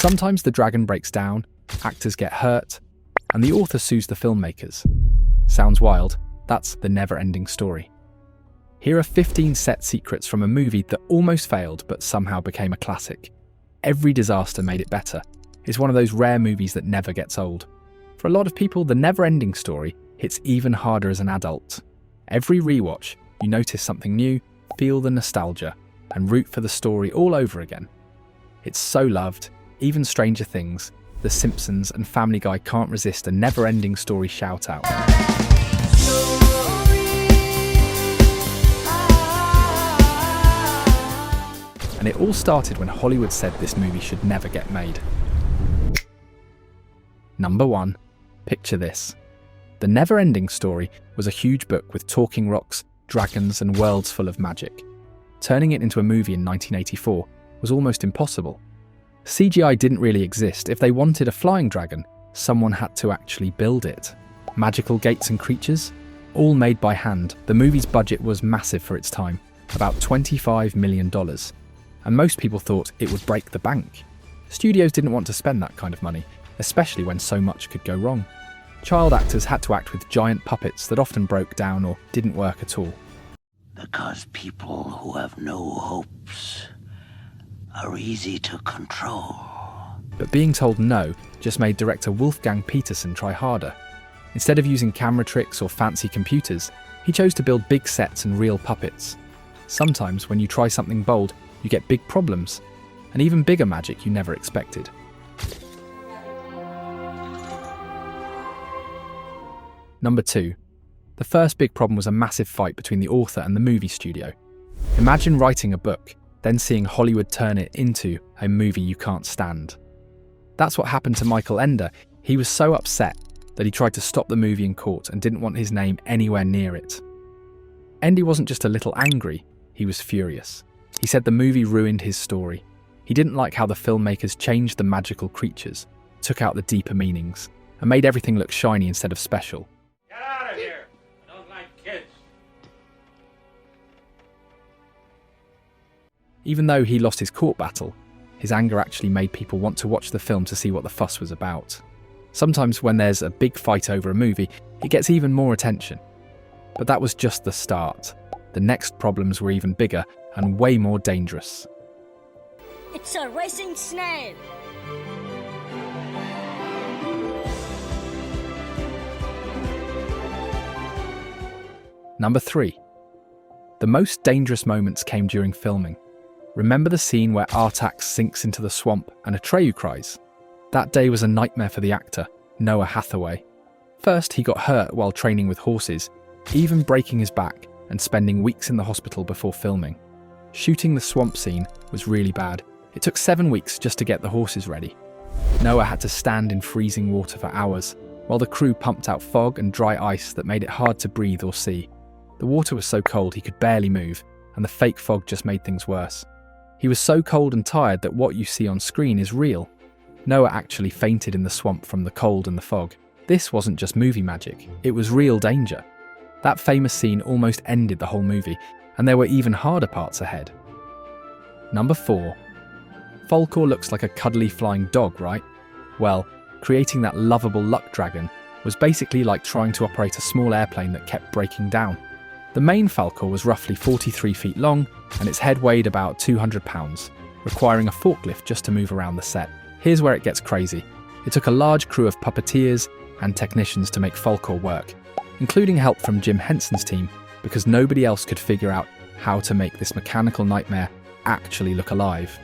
Sometimes the dragon breaks down, actors get hurt, and the author sues the filmmakers. Sounds wild? That's the never-ending story. Here are 15 set secrets from a movie that almost failed but somehow became a classic. Every disaster made it better. It's one of those rare movies that never gets old. For a lot of people, the never-ending story hits even harder as an adult. Every rewatch, you notice something new, feel the nostalgia, and root for the story all over again. It's so loved, even Stranger Things, The Simpsons, and Family Guy can't resist a never-ending story shout-out. And it all started when Hollywood said this movie should never get made. Number 1. Picture this. The Never-Ending Story was a huge book with talking rocks, dragons, and worlds full of magic. Turning it into a movie in 1984 was almost impossible. CGI didn't really exist. If they wanted a flying dragon, someone had to actually build it. Magical gates and creatures? All made by hand. The movie's budget was massive for its time, about $25 million. And most people thought it would break the bank. Studios didn't want to spend that kind of money, especially when so much could go wrong. Child actors had to act with giant puppets that often broke down or didn't work at all. Because people who have no hopes are easy to control. But being told no just made director Wolfgang Petersen try harder. Instead of using camera tricks or fancy computers, he chose to build big sets and real puppets. Sometimes when you try something bold, you get big problems, and even bigger magic you never expected. Number 2. The first big problem was a massive fight between the author and the movie studio. Imagine writing a book, then seeing Hollywood turn it into a movie you can't stand. That's what happened to Michael Ende. He was so upset that he tried to stop the movie in court and didn't want his name anywhere near it. Ende wasn't just a little angry, he was furious. He said the movie ruined his story. He didn't like how the filmmakers changed the magical creatures, took out the deeper meanings, and made everything look shiny instead of special. Get out of here! I don't like kids. Even though he lost his court battle, his anger actually made people want to watch the film to see what the fuss was about. Sometimes when there's a big fight over a movie, it gets even more attention. But that was just the start. The next problems were even bigger and way more dangerous. It's a racing snail! Number 3. The most dangerous moments came during filming. Remember the scene where Artax sinks into the swamp and Atreyu cries? That day was a nightmare for the actor, Noah Hathaway. First, he got hurt while training with horses, even breaking his back and spending weeks in the hospital before filming. Shooting the swamp scene was really bad. It took 7 weeks just to get the horses ready. Noah had to stand in freezing water for hours, while the crew pumped out fog and dry ice that made it hard to breathe or see. The water was so cold he could barely move, and the fake fog just made things worse. He was so cold and tired that what you see on screen is real. Noah actually fainted in the swamp from the cold and the fog. This wasn't just movie magic, it was real danger. That famous scene almost ended the whole movie, and there were even harder parts ahead. Number 4. Falkor looks like a cuddly flying dog, right? Well, creating that lovable luck dragon was basically like trying to operate a small airplane that kept breaking down. The main Falkor was roughly 43 feet long, and its head weighed about 200 pounds, requiring a forklift just to move around the set. Here's where it gets crazy. It took a large crew of puppeteers and technicians to make Falkor work, including help from Jim Henson's team, because nobody else could figure out how to make this mechanical nightmare actually look alive.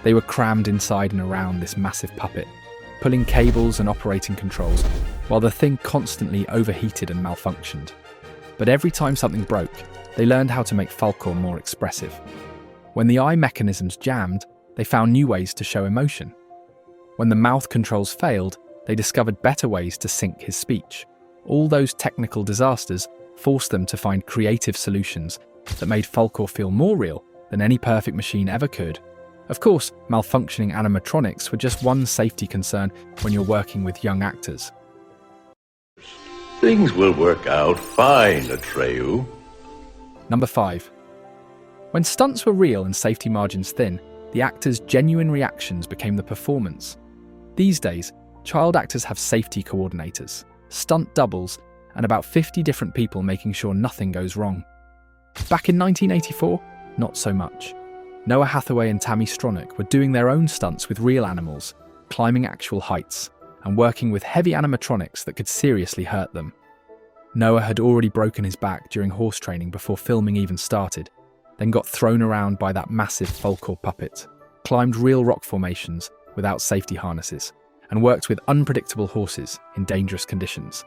They were crammed inside and around this massive puppet, pulling cables and operating controls, while the thing constantly overheated and malfunctioned. But every time something broke, they learned how to make Falkor more expressive. When the eye mechanisms jammed, they found new ways to show emotion. When the mouth controls failed, they discovered better ways to sync his speech. All those technical disasters forced them to find creative solutions that made Falkor feel more real than any perfect machine ever could. Of course, malfunctioning animatronics were just one safety concern when you're working with young actors. Things will work out fine, Atreyu. Number 5. When stunts were real and safety margins thin, The actors' genuine reactions became the performance. These days, child actors have safety coordinators, stunt doubles, and about 50 different people making sure nothing goes wrong. Back in 1984, not so much. Noah Hathaway and Tammy Stronach were doing their own stunts with real animals, climbing actual heights, and working with heavy animatronics that could seriously hurt them. Noah had already broken his back during horse training before filming even started, then got thrown around by that massive Falkor puppet, climbed real rock formations without safety harnesses, and worked with unpredictable horses in dangerous conditions.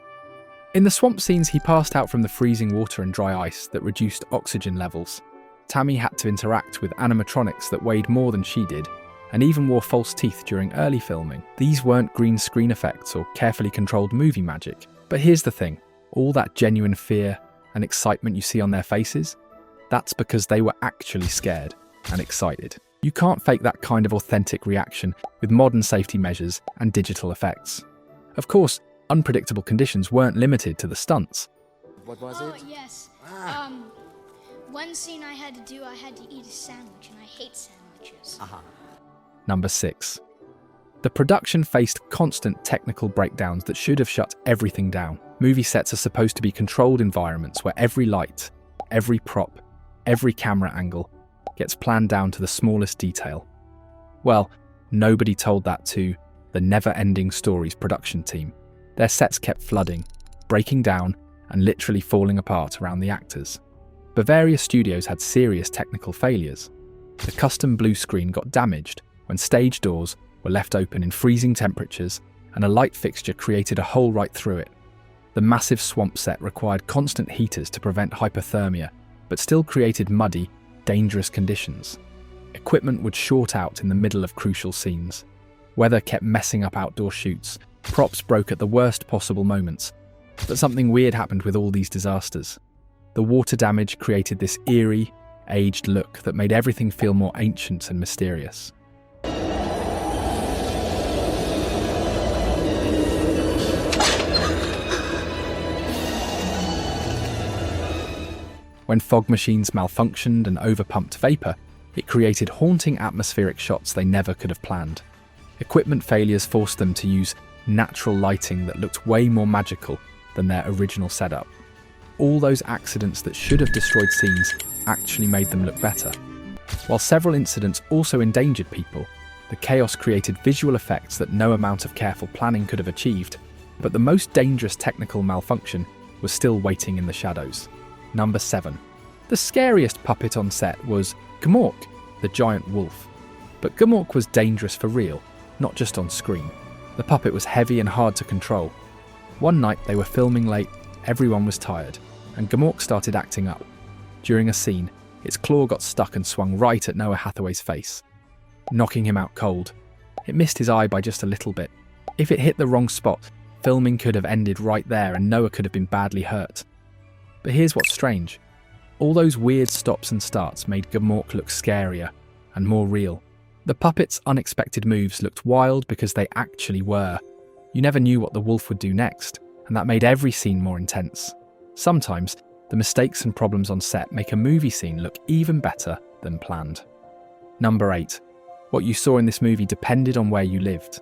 In the swamp scenes, he passed out from the freezing water and dry ice that reduced oxygen levels. Tammy had to interact with animatronics that weighed more than she did, and even wore false teeth during early filming. These weren't green screen effects or carefully controlled movie magic. But here's the thing, all that genuine fear and excitement you see on their faces, that's because they were actually scared and excited. You can't fake that kind of authentic reaction with modern safety measures and digital effects. Of course, unpredictable conditions weren't limited to the stunts. What was it? Yes. One scene I had to eat a sandwich, and I hate sandwiches. Number 6. The production faced constant technical breakdowns that should have shut everything down. Movie sets are supposed to be controlled environments where every light, every prop, every camera angle gets planned down to the smallest detail. Well, nobody told that to the NeverEnding Stories production team. Their sets kept flooding, breaking down, and literally falling apart around the actors. Bavaria Studios had serious technical failures. The custom blue screen got damaged when stage doors were left open in freezing temperatures and a light fixture created a hole right through it. The massive swamp set required constant heaters to prevent hypothermia, but still created muddy, dangerous conditions. Equipment would short out in the middle of crucial scenes. Weather kept messing up outdoor shoots. Props broke at the worst possible moments. But something weird happened with all these disasters. The water damage created this eerie, aged look that made everything feel more ancient and mysterious. When fog machines malfunctioned and overpumped vapor, it created haunting atmospheric shots they never could have planned. Equipment failures forced them to use natural lighting that looked way more magical than their original setup. All those accidents that should have destroyed scenes actually made them look better. While several incidents also endangered people, the chaos created visual effects that no amount of careful planning could have achieved, but the most dangerous technical malfunction was still waiting in the shadows. Number 7. The scariest puppet on set was Gmork, the giant wolf. But Gmork was dangerous for real, not just on screen. The puppet was heavy and hard to control. One night they were filming late, everyone was tired, and Gmork started acting up. During a scene, its claw got stuck and swung right at Noah Hathaway's face, knocking him out cold. It missed his eye by just a little bit. If it hit the wrong spot, filming could have ended right there and Noah could have been badly hurt. But here's what's strange. All those weird stops and starts made Gmork look scarier and more real. The puppet's unexpected moves looked wild because they actually were. You never knew what the wolf would do next, and that made every scene more intense. Sometimes, the mistakes and problems on set make a movie scene look even better than planned. Number 8. What you saw in this movie depended on where you lived.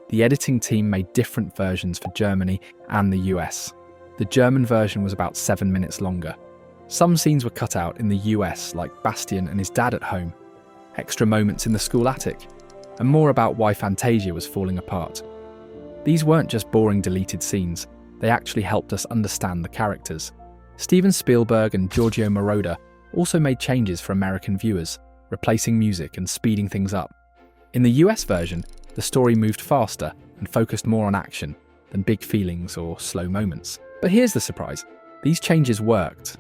The editing team made different versions for Germany and the US. The German version was about 7 minutes longer. Some scenes were cut out in the US, like Bastien and his dad at home, extra moments in the school attic, and more about why Fantasia was falling apart. These weren't just boring deleted scenes, they actually helped us understand the characters. Steven Spielberg and Giorgio Moroder also made changes for American viewers, replacing music and speeding things up. In the US version, the story moved faster and focused more on action than big feelings or slow moments. But here's the surprise, these changes worked.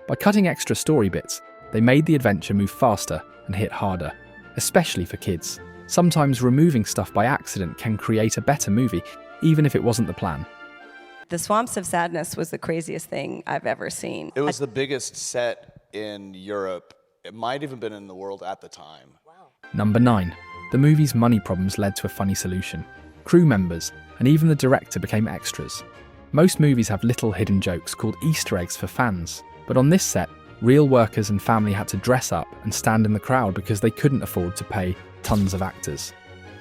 By cutting extra story bits, they made the adventure move faster and hit harder, especially for kids. Sometimes removing stuff by accident can create a better movie, even if it wasn't the plan. The Swamps of Sadness was the craziest thing I've ever seen. It was the biggest set in Europe. It might even been in the world at the time. Number 9. The movie's money problems led to a funny solution. Crew members, and even the director became extras. Most movies have little hidden jokes called Easter eggs for fans, but on this set, real workers and family had to dress up and stand in the crowd because they couldn't afford to pay tons of actors.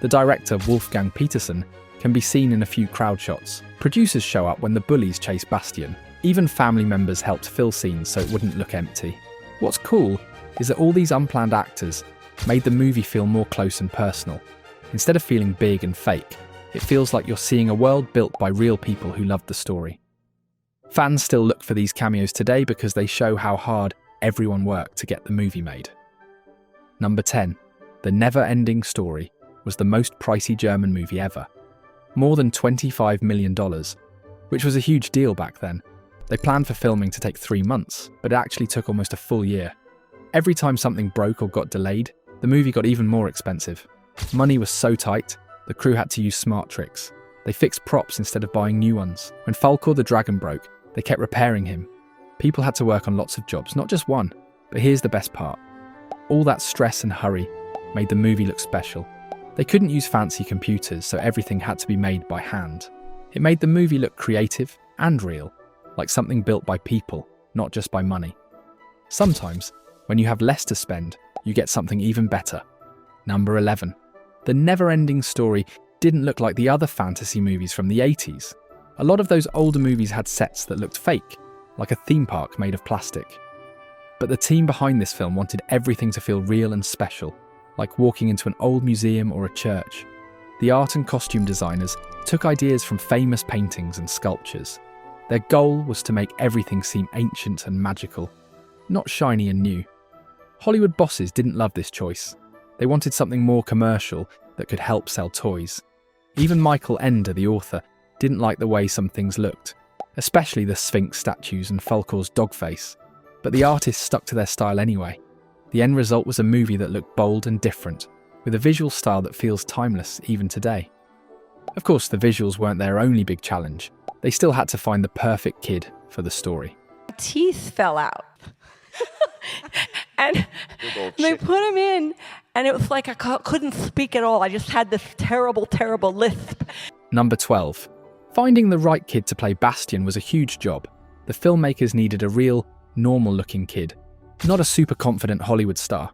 The director, Wolfgang Petersen, can be seen in a few crowd shots. Producers show up when the bullies chase Bastien. Even family members helped fill scenes so it wouldn't look empty. What's cool is that all these unplanned actors made the movie feel more close and personal. Instead of feeling big and fake, it feels like you're seeing a world built by real people who loved the story. Fans still look for these cameos today because they show how hard everyone worked to get the movie made. Number 10. The NeverEnding Story was the most pricey German movie ever. More than $25 million, which was a huge deal back then. They planned for filming to take 3 months, but it actually took almost a full year. Every time something broke or got delayed, the movie got even more expensive. Money was so tight, the crew had to use smart tricks. They fixed props instead of buying new ones. When Falkor the dragon broke, they kept repairing him. People had to work on lots of jobs, not just one. But here's the best part. All that stress and hurry made the movie look special. They couldn't use fancy computers, so everything had to be made by hand. It made the movie look creative and real, like something built by people, not just by money. Sometimes, when you have less to spend, you get something even better. Number 11. The NeverEnding Story didn't look like the other fantasy movies from the 80s. A lot of those older movies had sets that looked fake, like a theme park made of plastic. But the team behind this film wanted everything to feel real and special, like walking into an old museum or a church. The art and costume designers took ideas from famous paintings and sculptures. Their goal was to make everything seem ancient and magical, not shiny and new. Hollywood bosses didn't love this choice. They wanted something more commercial that could help sell toys. Even Ende, the author, didn't like the way some things looked, especially the Sphinx statues and Falkor's dog face. But the artists stuck to their style anyway. The end result was a movie that looked bold and different, with a visual style that feels timeless even today. Of course, the visuals weren't their only big challenge. They still had to find the perfect kid for the story. Teeth fell out. And they put him in, and it was like I couldn't speak at all. I just had this terrible, terrible lisp. Number 12. Finding the right kid to play Bastien was a huge job. The filmmakers needed a real, normal-looking kid, not a super confident Hollywood star.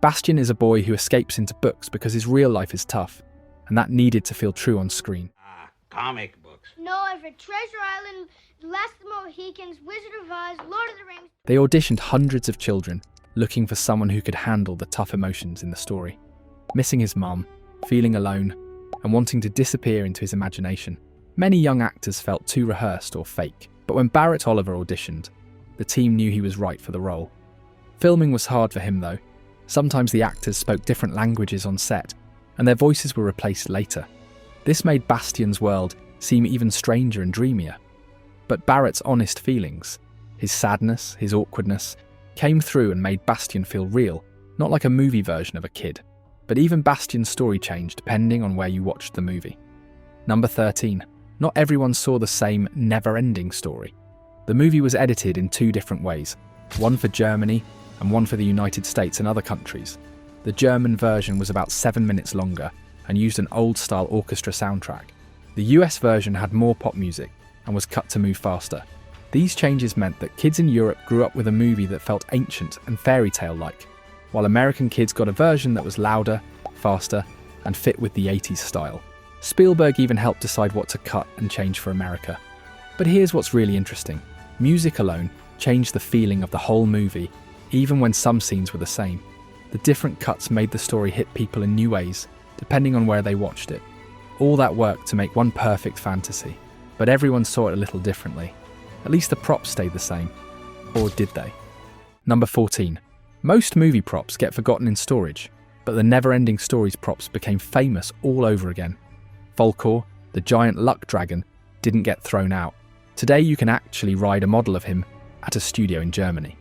Bastien is a boy who escapes into books because his real life is tough, and that needed to feel true on screen. Comic books. No, I've read Treasure Island, The Last of the Mohicans, Wizard of Oz, Lord of the Rings. They auditioned hundreds of children, looking for someone who could handle the tough emotions in the story. Missing his mum, feeling alone, and wanting to disappear into his imagination. Many young actors felt too rehearsed or fake, but when Barrett Oliver auditioned, the team knew he was right for the role. Filming was hard for him though. Sometimes the actors spoke different languages on set, and their voices were replaced later. This made Bastien's world seem even stranger and dreamier. But Barrett's honest feelings, his sadness, his awkwardness, came through and made Bastien feel real, not like a movie version of a kid. But even Bastien's story changed depending on where you watched the movie. Number 13. Not everyone saw the same NeverEnding Story. The movie was edited in 2 different ways, one for Germany and one for the United States and other countries. The German version was about 7 minutes longer and used an old-style orchestra soundtrack. The US version had more pop music and was cut to move faster. These changes meant that kids in Europe grew up with a movie that felt ancient and fairy tale-like, while American kids got a version that was louder, faster, and fit with the 80s style. Spielberg even helped decide what to cut and change for America. But here's what's really interesting. Music alone changed the feeling of the whole movie, even when some scenes were the same. The different cuts made the story hit people in new ways, depending on where they watched it. All that work to make one perfect fantasy, but everyone saw it a little differently. At least the props stayed the same. Or did they? Number 14. Most movie props get forgotten in storage, but the NeverEnding Story's props became famous all over again. Falkor, the giant luck dragon, didn't get thrown out. Today you can actually ride a model of him at a studio in Germany.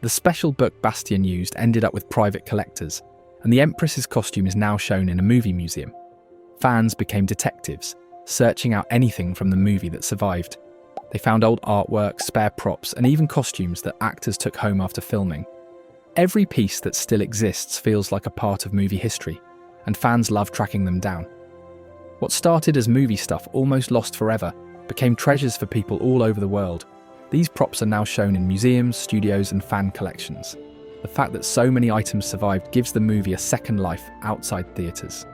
The special book Bastien used ended up with private collectors, and the Empress's costume is now shown in a movie museum. Fans became detectives, searching out anything from the movie that survived. They found old artwork, spare props, and even costumes that actors took home after filming. Every piece that still exists feels like a part of movie history, and fans love tracking them down. What started as movie stuff almost lost forever became treasures for people all over the world. These props are now shown in museums, studios, and fan collections. The The fact that so many items survived gives the movie a second life outside theatres.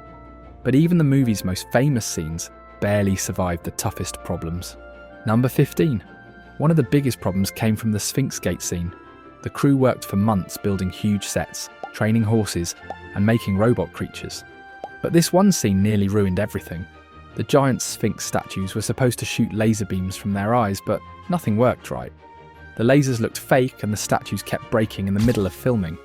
But even the movie's most famous scenes barely survived the toughest problems. Number 15. One of the biggest problems came from the Sphinx Gate scene. The crew worked for months building huge sets, training horses, and making robot creatures. But this one scene nearly ruined everything. The giant Sphinx statues were supposed to shoot laser beams from their eyes, but nothing worked right. The lasers looked fake and the statues kept breaking in the middle of filming.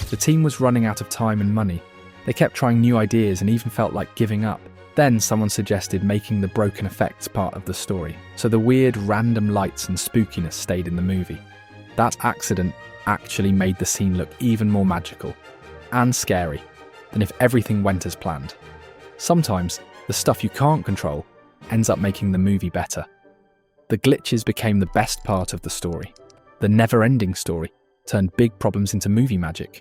The team was running out of time and money. They kept trying new ideas and even felt like giving up. Then someone suggested making the broken effects part of the story, so the weird random lights and spookiness stayed in the movie. That accident actually made the scene look even more magical and scary than if everything went as planned. Sometimes, the stuff you can't control ends up making the movie better. The glitches became the best part of the story. The never-ending story turned big problems into movie magic.